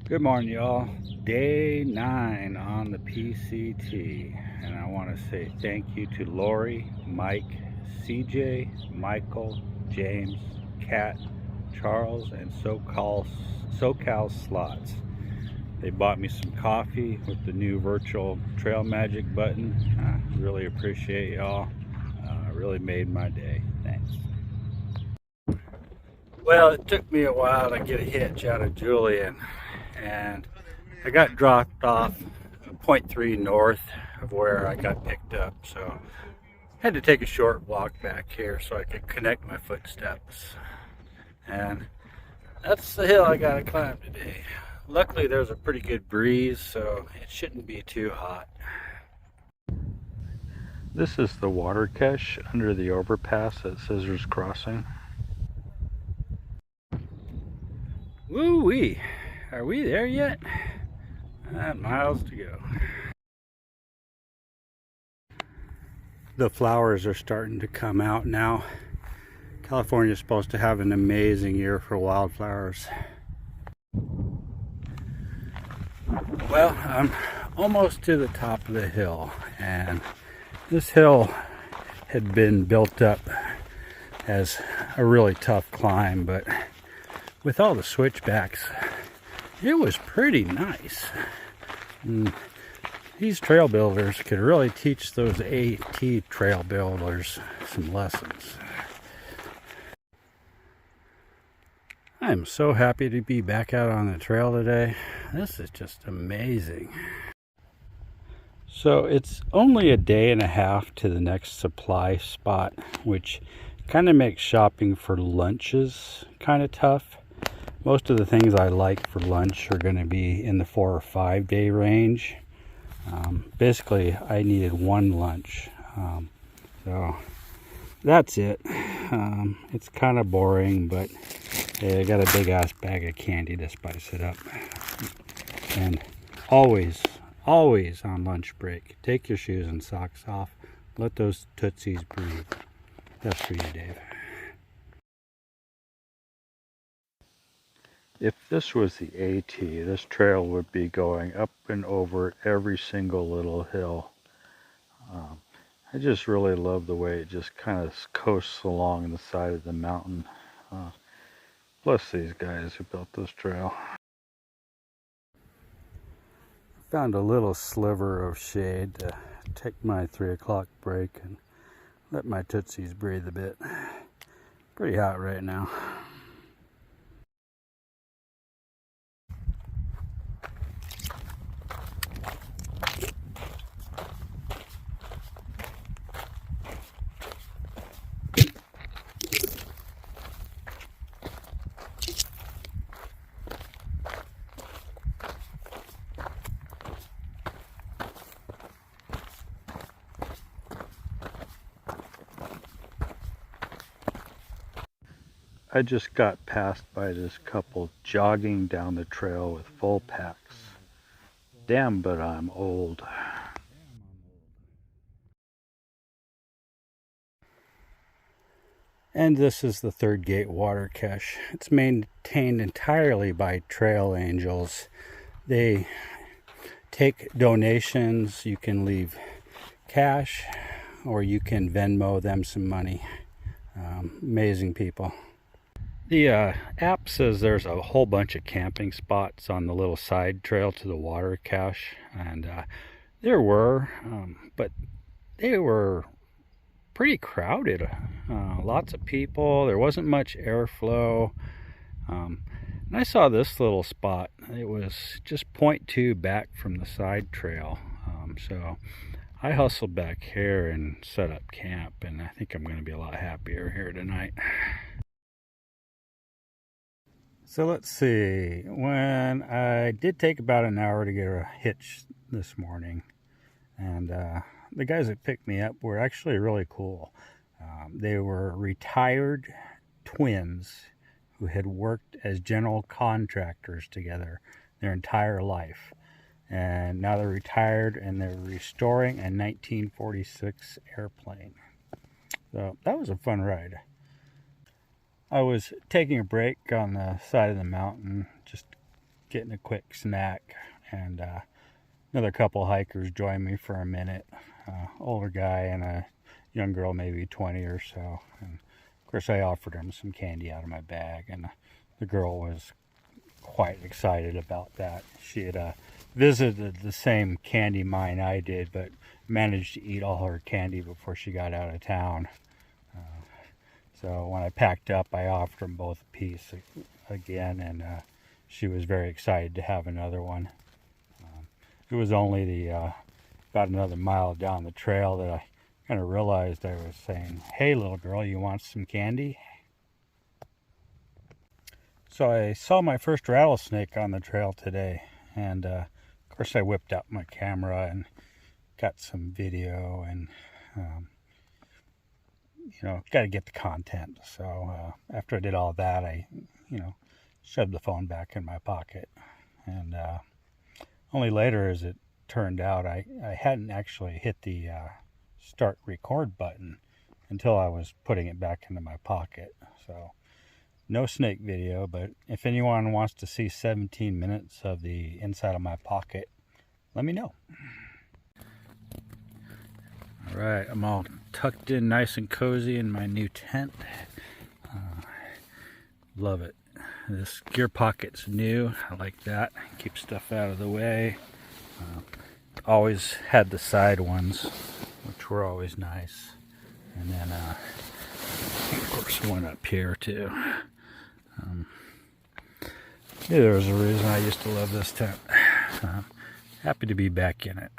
Good morning, y'all. Day 9 on the PCT, and I want to say thank you to Lori, Mike, CJ, Michael, James, Kat, Charles, and SoCal Slots. They bought me some coffee with the new virtual Trail Magic button. I really appreciate y'all. Really made my day. Thanks. Well, it took me a while to get a hitch out of Julian, and I got dropped off point 0.3 north of where I got picked up, so I had to take a short walk back here so I could connect my footsteps. And that's the hill I gotta climb today. Luckily there's a pretty good breeze, so it shouldn't be too hot. This is the water cache under the overpass at Scissors Crossing. Woo-wee! Are we there yet? Miles to go. The flowers are starting to come out now. California is supposed to have an amazing year for wildflowers. Well, I'm almost to the top of the hill, and this hill had been built up as a really tough climb, but with all the switchbacks, it was pretty nice. And these trail builders could really teach those AT trail builders some lessons. I'm so happy to be back out on the trail today. This is just amazing. So it's only a day and a half to the next supply spot, which kind of makes shopping for lunches kind of tough. Most of the things I like for lunch are going to be in the 4 or 5 day range. Basically, I needed one lunch. So that's it. It's kind of boring, but I got a big ass bag of candy to spice it up. And always on lunch break, take your shoes and socks off. Let those tootsies breathe. That's for you, Dave. If this was the AT, this trail would be going up and over every single little hill. I just really love the way it just kind of coasts along the side of the mountain. Bless these guys who built this trail. Found a little sliver of shade to take my 3 o'clock break and let my tootsies breathe a bit. Pretty hot right now. I just got passed by this couple jogging down the trail with full packs. Damn, but I'm old. And this is the Third Gate water cache. It's maintained entirely by trail angels. They take donations. You can leave cash or you can Venmo them some money. Amazing people. The app says there's a whole bunch of camping spots on the little side trail to the water cache, and there were, but they were pretty crowded. Lots of people. There wasn't much airflow. And I saw this little spot. It was just 0.2 back from the side trail. So I hustled back here and set up camp, and I think I'm going to be a lot happier here tonight. So let's see, when I did take about an hour to get a hitch this morning, and the guys that picked me up were actually really cool. They were retired twins who had worked as general contractors together their entire life. And now they're retired and they're restoring a 1946 airplane. So that was a fun ride. I was taking a break on the side of the mountain, just getting a quick snack, and another couple hikers joined me for a minute. Older guy and a young girl, maybe 20 or so. And of course, I offered them some candy out of my bag, and the girl was quite excited about that. She had visited the same candy mine I did, but managed to eat all her candy before she got out of town. So when I packed up, I offered them both a piece again, and she was very excited to have another one. It was only about another mile down the trail that I kind of realized I was saying, "Hey, little girl, you want some candy?" So I saw my first rattlesnake on the trail today, and of course I whipped out my camera and got some video, and got to get the content. So after I did all that, I shoved the phone back in my pocket, and only later, as it turned out, I hadn't actually hit the start record button until I was putting it back into my pocket. So no snake video, but if anyone wants to see 17 minutes of the inside of my pocket, let me know. All right, I'm all tucked in nice and cozy in my new tent. Love it. This gear pocket's new. I like that. Keep stuff out of the way. Always had the side ones, which were always nice. And then, of course, one up here too. Knew there was a reason I used to love this tent. Happy to be back in it.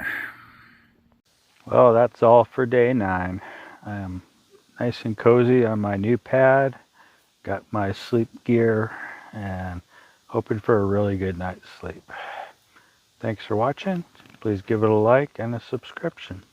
Well, that's all for day 9. I am nice and cozy on my new pad. Got my sleep gear and hoping for a really good night's sleep. Thanks for watching. Please give it a like and a subscription.